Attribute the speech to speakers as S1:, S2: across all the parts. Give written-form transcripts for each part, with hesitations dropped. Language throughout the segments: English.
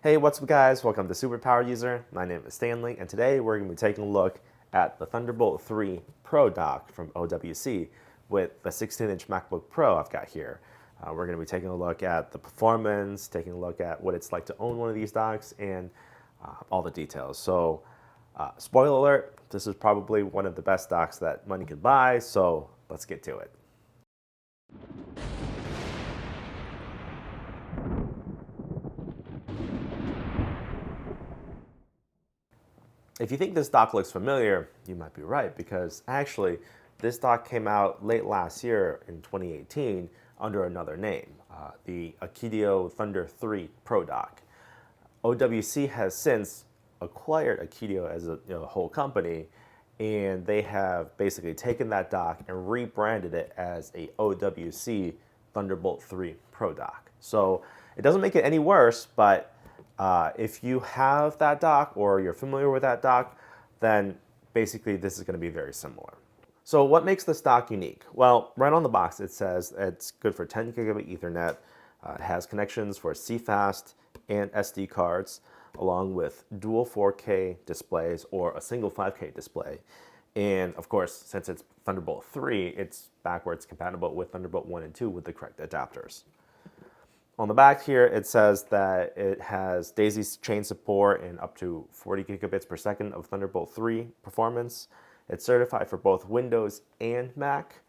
S1: Hey, what's up guys? Welcome to Superpower User. My name is Stanley, and today we're going to be taking a look at the Thunderbolt 3 Pro Dock from OWC with the 16-inch MacBook Pro I've got here. We're going to be taking a look at the performance, taking a look at what it's like to own one of these docks, and all the details. So, spoiler alert, this is probably one of the best docks that money could buy, so let's get to it. If you think this dock looks familiar, you might be right, because actually this dock came out late last year in 2018 under another name, the Akitio Thunder3 Pro Dock. OWC has since acquired Akitio as a whole company, and they have basically taken that dock and rebranded it as a OWC Thunderbolt 3 Pro Dock. So it doesn't make it any worse, but if you have that dock or you're familiar with that dock, then basically this is going to be very similar. So what makes this dock unique? Well, right on the box it says it's good for 10 gigabit Ethernet. It has connections for CFast and SD cards, along with dual 4K displays or a single 5K display. And of course, since it's Thunderbolt 3, it's backwards compatible with Thunderbolt 1 and 2 with the correct adapters. On the back here, it says that it has daisy chain support and up to 40 gigabits per second of Thunderbolt 3 performance. It's certified for both Windows and Mac,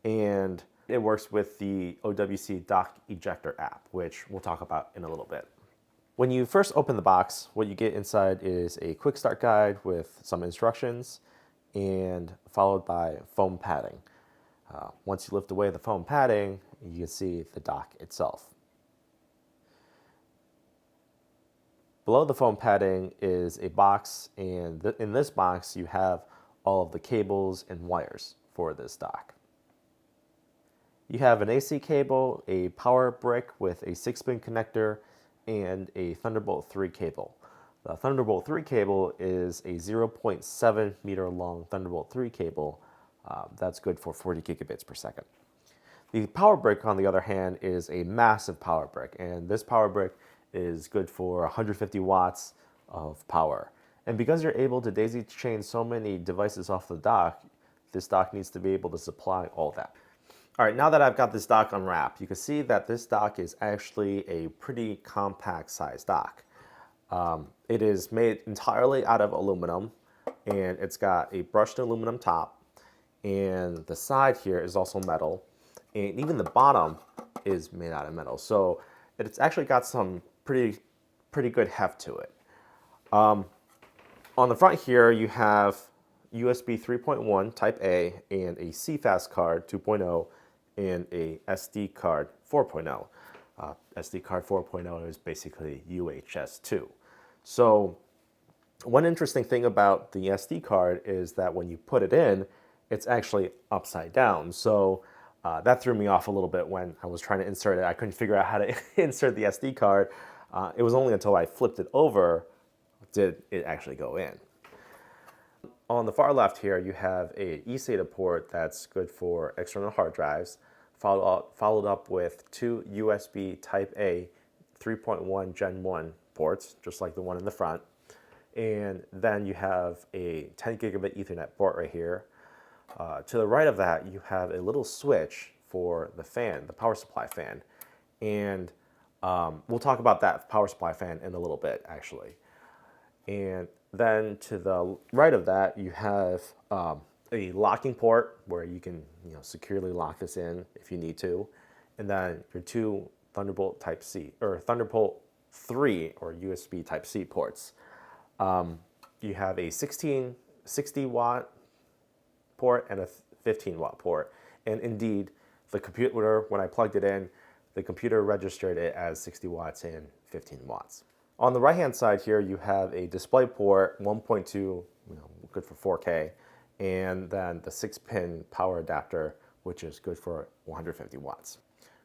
S1: and it works with the OWC Dock Ejector app, which we'll talk about in a little bit. When you first open the box, what you get inside is a quick start guide with some instructions, and followed by foam padding. Once you lift away the foam padding, you can see the dock itself. Below the foam padding is a box, and in this box you have all of the cables and wires for this dock. You have an AC cable, a power brick with a 6-pin connector, and a Thunderbolt 3 cable. The Thunderbolt 3 cable is a 0.7 meter long Thunderbolt 3 cable. That's good for 40 gigabits per second. The power brick, on the other hand, is a massive power brick, and this power brick is good for 150 watts of power. And because you're able to daisy chain so many devices off the dock, this dock needs to be able to supply all that. All right, now that I've got this dock unwrapped, you can see that this dock is actually a pretty compact sized dock. It is made entirely out of aluminum, and it's got a brushed aluminum top, and the side here is also metal, and even the bottom is made out of metal. So it's actually got some pretty good heft to it. On the front here, you have USB 3.1 Type A and a CFast card 2.0 and a SD card 4.0. SD card 4.0 is basically UHS-II. So one interesting thing about the SD card is that when you put it in, it's actually upside down. So that threw me off a little bit when I was trying to insert it. I couldn't figure out how to insert the SD card. It was only until I flipped it over did it actually go in. On the far left here, you have a eSATA port that's good for external hard drives, followed up with two USB Type A 3.1 Gen 1 ports, just like the one in the front. And then you have a 10 gigabit Ethernet port right here. To the right of that, you have a little switch for the fan, the power supply fan. And we'll talk about that power supply fan in a little bit, actually. And then to the right of that, you have a locking port where you can securely lock this in if you need to. And then your two Thunderbolt Type-C, or Thunderbolt 3 or USB Type-C ports. You have a 60 watt port and a 15 watt port. And indeed, the computer, when I plugged it in, the computer registered it as 60 watts and 15 watts. On the right-hand side here, you have a Displayport 1.2, good for 4K, and then the 6-pin power adapter, which is good for 150 watts.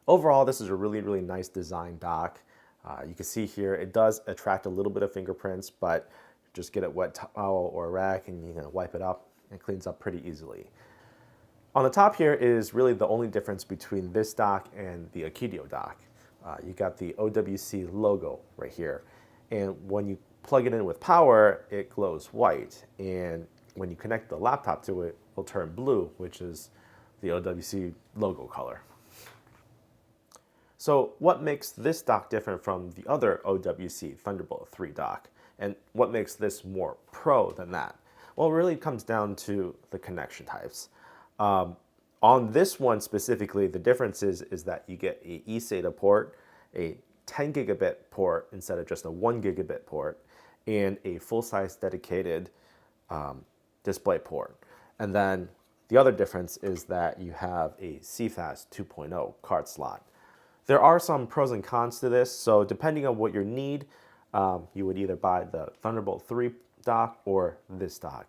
S1: Overall, this is a really, really nice design dock. You can see here, it does attract a little bit of fingerprints, but just get a wet towel or a rag and you wipe it up, and it cleans up pretty easily. On the top here is really the only difference between this dock and the Akitio dock. You got the OWC logo right here. And when you plug it in with power, it glows white. And when you connect the laptop to it, it'll turn blue, which is the OWC logo color. So what makes this dock different from the other OWC Thunderbolt 3 dock? And what makes this more pro than that? Well, it really comes down to the connection types. On this one specifically, the difference is that you get a eSATA port, a 10 gigabit port instead of just a 1 gigabit port, and a full-size dedicated display port. And then the other difference is that you have a CFast 2.0 card slot. There are some pros and cons to this, so depending on what your need, you would either buy the Thunderbolt 3 dock or this dock.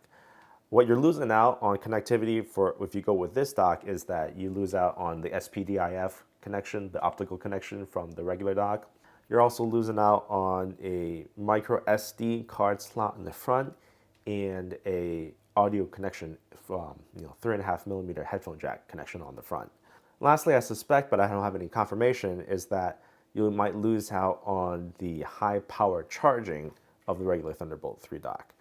S1: What you're losing out on connectivity for if you go with this dock is that you lose out on the SPDIF connection, the optical connection from the regular dock. You're also losing out on a micro SD card slot in the front and a audio connection from 3.5 millimeter headphone jack connection on the front. Lastly, I suspect, but I don't have any confirmation, is that you might lose out on the high power charging of the regular Thunderbolt 3 dock.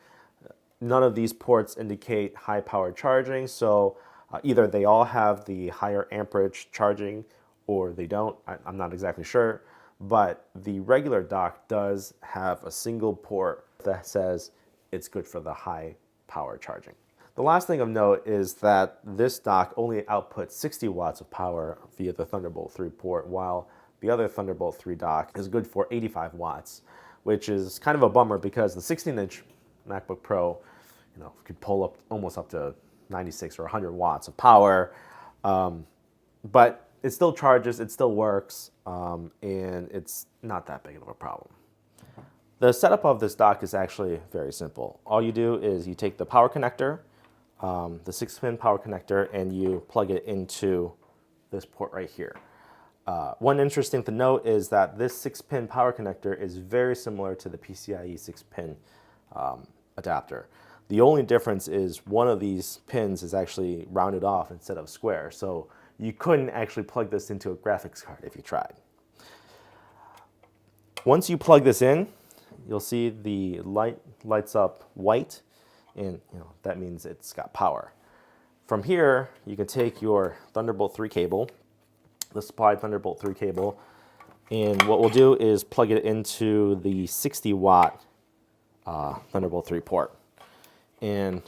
S1: None of these ports indicate high power charging, so either they all have the higher amperage charging or they don't. I'm not exactly sure, but the regular dock does have a single port that says it's good for the high power charging. The last thing of note is that this dock only outputs 60 watts of power via the Thunderbolt 3 port, while the other Thunderbolt 3 dock is good for 85 watts, which is kind of a bummer because the 16-inch MacBook Pro, could pull up almost up to 96 or 100 watts of power, but it still charges, it still works, and it's not that big of a problem. The setup of this dock is actually very simple. All you do is you take the power connector, the 6-pin power connector, and you plug it into this port right here. One interesting to note is that this 6-pin power connector is very similar to the PCIe 6-pin adapter. The only difference is one of these pins is actually rounded off instead of square, so you couldn't actually plug this into a graphics card if you tried. Once you plug this in, you'll see the light lights up white, and that means it's got power. From here, you can take your Thunderbolt 3 cable, the supplied Thunderbolt 3 cable, and what we'll do is plug it into the 60 watt Thunderbolt 3 port. And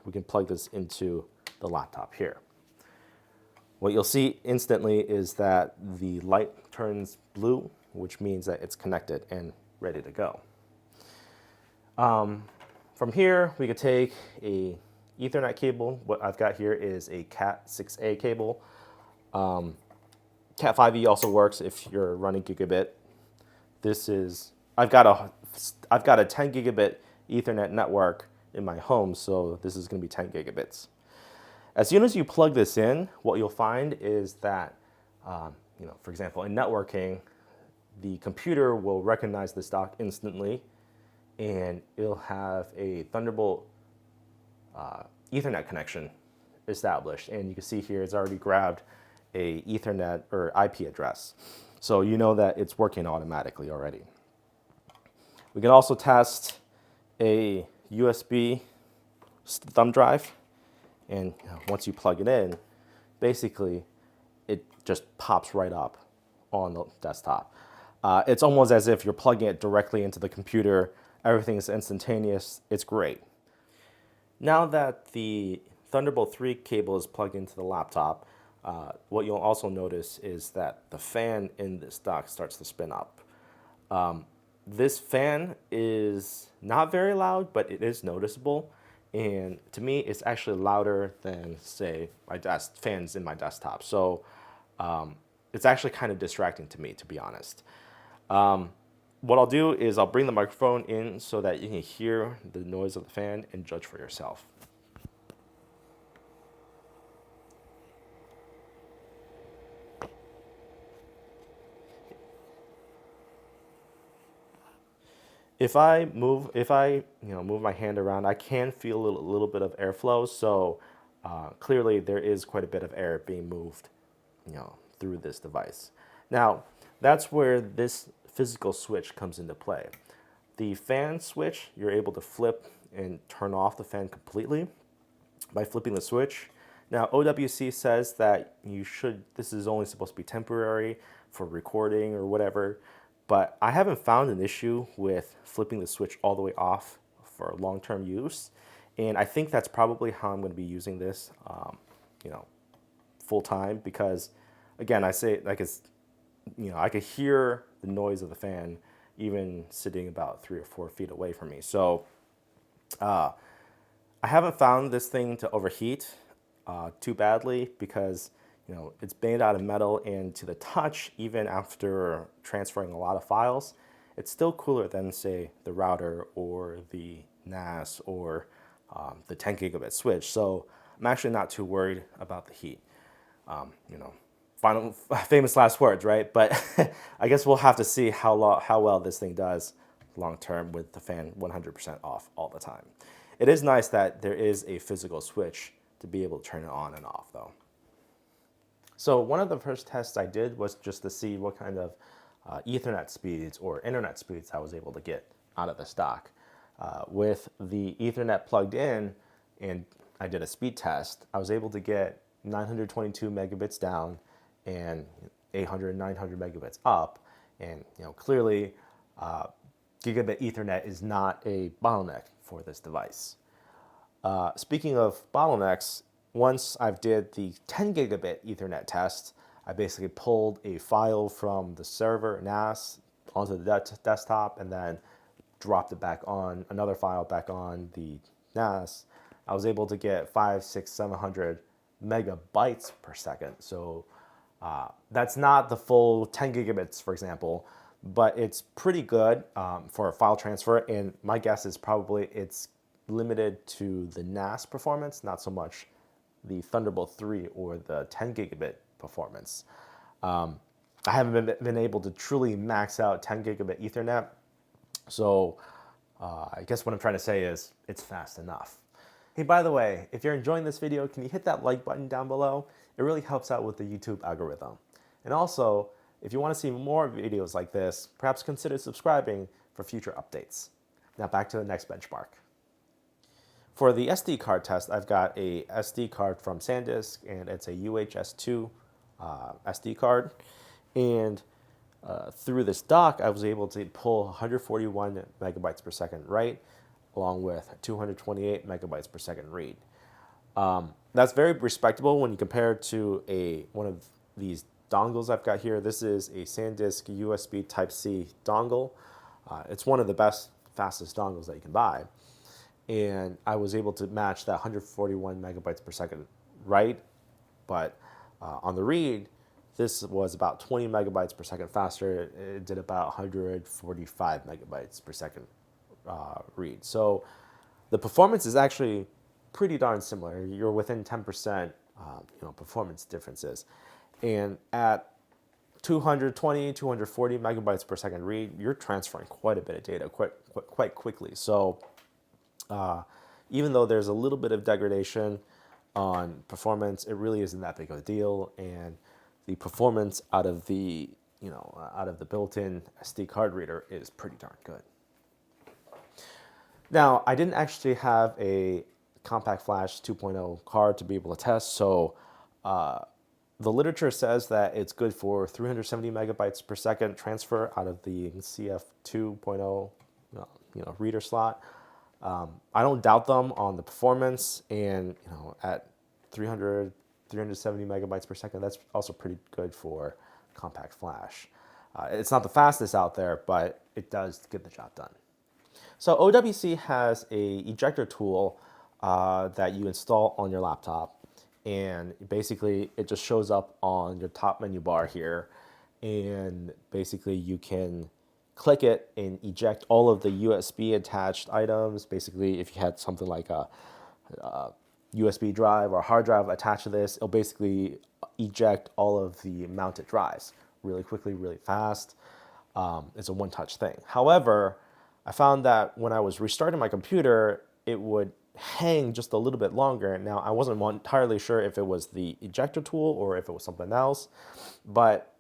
S1: we can plug this into the laptop here. What you'll see instantly is that the light turns blue, which means that it's connected and ready to go. From here, we could take a Ethernet cable. What I've got here is a Cat 6A cable. Cat 5e also works if you're running Gigabit. I've got a 10 gigabit Ethernet network in my home, so this is going to be 10 gigabits. As soon as you plug this in, what you'll find is that, for example, in networking, the computer will recognize this dock instantly, and it'll have a Thunderbolt Ethernet connection established. And you can see here it's already grabbed a Ethernet or IP address. So you know that it's working automatically already. We can also test a USB thumb drive, and once you plug it in, basically it just pops right up on the desktop. It's almost as if you're plugging it directly into the computer. Everything is instantaneous. It's great. Now that the Thunderbolt 3 cable is plugged into the laptop, what you'll also notice is that the fan in this dock starts to spin up. This fan is not very loud, but it is noticeable. And to me, it's actually louder than, say, my fans in my desktop. So it's actually kind of distracting to me, to be honest. What I'll do is I'll bring the microphone in so that you can hear the noise of the fan and judge for yourself. If I move my hand around, I can feel a little bit of airflow. So clearly there is quite a bit of air being moved, through this device. Now that's where this physical switch comes into play. The fan switch, you're able to flip and turn off the fan completely by flipping the switch. Now, OWC says that this is only supposed to be temporary for recording or whatever, but I haven't found an issue with flipping the switch all the way off for long-term use. And I think that's probably how I'm going to be using this, full time, because again, I say like I could hear the noise of the fan even sitting about 3 or 4 feet away from me. So I haven't found this thing to overheat too badly because it's made out of metal, and to the touch, even after transferring a lot of files, it's still cooler than, say, the router or the NAS or the 10 gigabit switch. So I'm actually not too worried about the heat. Final famous last words, right? But I guess we'll have to see how well this thing does long term with the fan 100% off all the time. It is nice that there is a physical switch to be able to turn it on and off, though. So one of the first tests I did was just to see what kind of Ethernet speeds or internet speeds I was able to get out of this dock. With the Ethernet plugged in, and I did a speed test, I was able to get 922 megabits down and 800, 900 megabits up. And clearly, Gigabit Ethernet is not a bottleneck for this device. Speaking of bottlenecks, once I've did the 10 gigabit Ethernet test, I basically pulled a file from the server NAS onto the desktop and then dropped it back on, another file back on the NAS. I was able to get 500, 600, 700 megabytes per second. So that's not the full 10 gigabits, for example, but it's pretty good for a file transfer. And my guess is probably it's limited to the NAS performance, not so much the Thunderbolt 3 or the 10 gigabit performance. I haven't been able to truly max out 10 gigabit Ethernet. So I guess what I'm trying to say is it's fast enough. Hey, by the way, if you're enjoying this video, can you hit that like button down below? It really helps out with the YouTube algorithm. And also, if you want to see more videos like this, perhaps consider subscribing for future updates. Now back to the next benchmark. For the SD card test, I've got a SD card from SanDisk, and it's a UHS-II SD card. And through this dock, I was able to pull 141 megabytes per second write, along with 228 megabytes per second read. That's very respectable when you compare it to one of these dongles I've got here. This is a SanDisk USB Type-C dongle. It's one of the fastest dongles that you can buy. And I was able to match that 141 megabytes per second write, but on the read, this was about 20 megabytes per second faster. It did about 145 megabytes per second read. So the performance is actually pretty darn similar. You're within 10% performance differences. And at 220, 240 megabytes per second read, you're transferring quite a bit of data quite quickly. So even though there's a little bit of degradation on performance, it really isn't that big of a deal. And the performance out of the built-in SD card reader is pretty darn good. Now, I didn't actually have a Compact Flash 2.0 card to be able to test, so the literature says that it's good for 370 megabytes per second transfer out of the CF 2.0 reader slot. I don't doubt them on the performance, and at 370 megabytes per second, that's also pretty good for Compact Flash. It's not the fastest out there, but it does get the job done. So OWC has a ejector tool that you install on your laptop, and basically it just shows up on your top menu bar here, and basically you can click it and eject all of the USB attached items. Basically, if you had something like a USB drive or a hard drive attached to this, it'll basically eject all of the mounted drives really quickly, really fast. It's a one-touch thing. However, I found that when I was restarting my computer, it would hang just a little bit longer. Now, I wasn't entirely sure if it was the ejector tool or if it was something else, but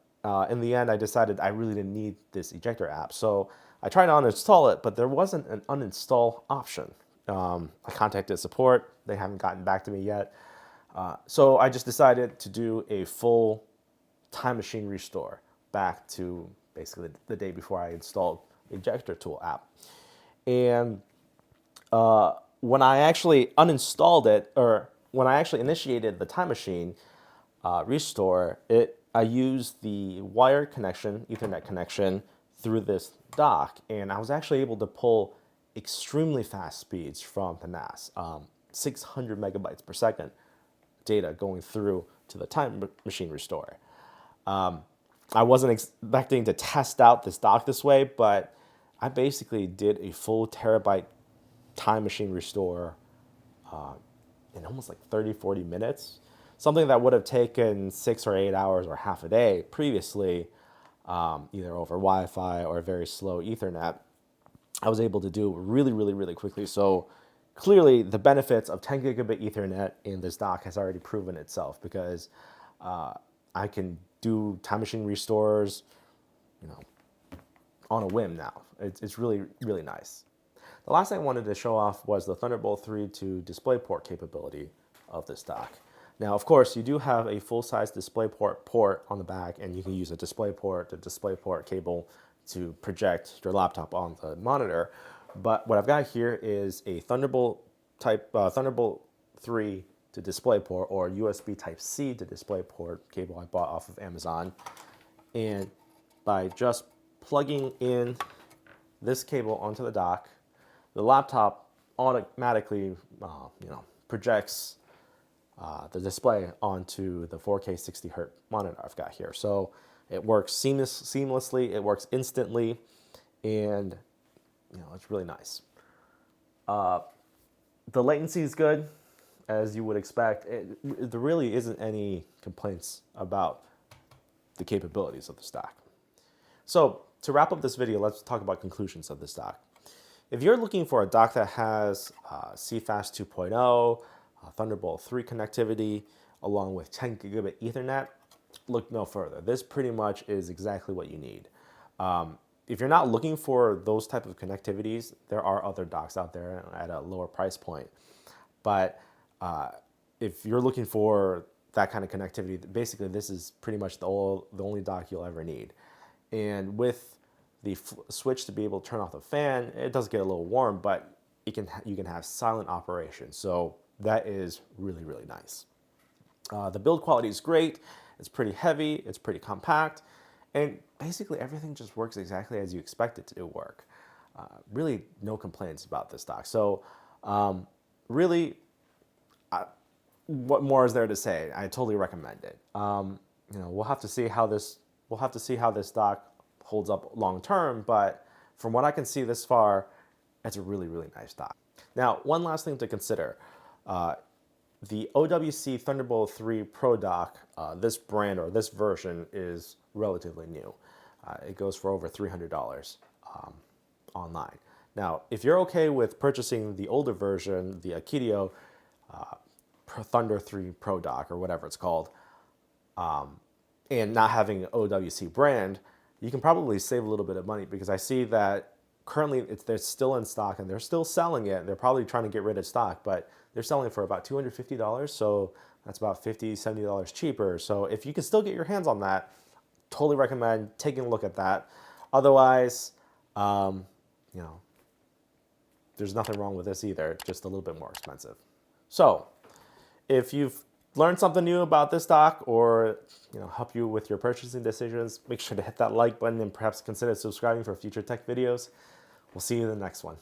S1: in the end, I decided I really didn't need this ejector app. So I tried to uninstall it, but there wasn't an uninstall option. I contacted support. They haven't gotten back to me yet. So I just decided to do a full time machine restore back to basically the day before I installed Ejector Tool app. And when I actually uninstalled it, or when I actually initiated the time machine restore, I used the wire connection, Ethernet connection, through this dock, and I was actually able to pull extremely fast speeds from the NAS, 600 megabytes per second data going through to the time machine restore. I wasn't expecting to test out this dock this way, but I basically did a full terabyte time machine restore in almost like 30, 40 minutes. Something that would have taken 6 or 8 hours or half a day previously, either over Wi-Fi or very slow Ethernet, I was able to do really, really, really quickly. So clearly the benefits of 10 gigabit Ethernet in this dock has already proven itself, because I can do time machine restores, on a whim now. It's really, really nice. The last thing I wanted to show off was the Thunderbolt 3 to Displayport capability of this dock. Now, of course, you do have a full-size Displayport port on the back, and you can use a Displayport to Displayport cable to project your laptop on the monitor. But what I've got here is a Thunderbolt 3 to Displayport, or USB Type-C to Displayport cable I bought off of Amazon. And by just plugging in this cable onto the dock, the laptop automatically projects the display onto the 4K 60 hertz monitor I've got here. So it works seamlessly, it works instantly, and it's really nice. The latency is good, as you would expect. There really isn't any complaints about the capabilities of this dock. So to wrap up this video, let's talk about conclusions of this dock. If you're looking for a dock that has CFast 2.0, Thunderbolt 3 connectivity, along with 10 gigabit Ethernet, look no further. This pretty much is exactly what you need. If you're not looking for those type of connectivities, there are other docks out there at a lower price point. But if you're looking for that kind of connectivity, basically this is pretty much the only dock you'll ever need. And with the switch to be able to turn off the fan, it does get a little warm, but you can have silent operation. So that is really, really nice. The build quality is great. It's pretty heavy. It's pretty compact. And basically everything just works exactly as you expect it to work. Really no complaints about this dock. So really, what more is there to say? I totally recommend it. We'll have to see how this dock holds up long term, but from what I can see this far, it's a really, really nice dock. Now, one last thing to consider. The OWC Thunderbolt 3 Pro Dock, this brand or this version is relatively new. It goes for over $300 online. Now, if you're okay with purchasing the older version, the Akitio Thunder3 Pro Dock, or whatever it's called, and not having an OWC brand, you can probably save a little bit of money, because I see that currently they're still in stock and they're still selling it. They're probably trying to get rid of stock, but they're selling it for about $250. So that's about $50, $70 cheaper. So if you can still get your hands on that, totally recommend taking a look at that. Otherwise, there's nothing wrong with this either, just a little bit more expensive. So if you've learned something new about this dock, or help you with your purchasing decisions, make sure to hit that like button and perhaps consider subscribing for future tech videos. We'll see you in the next one.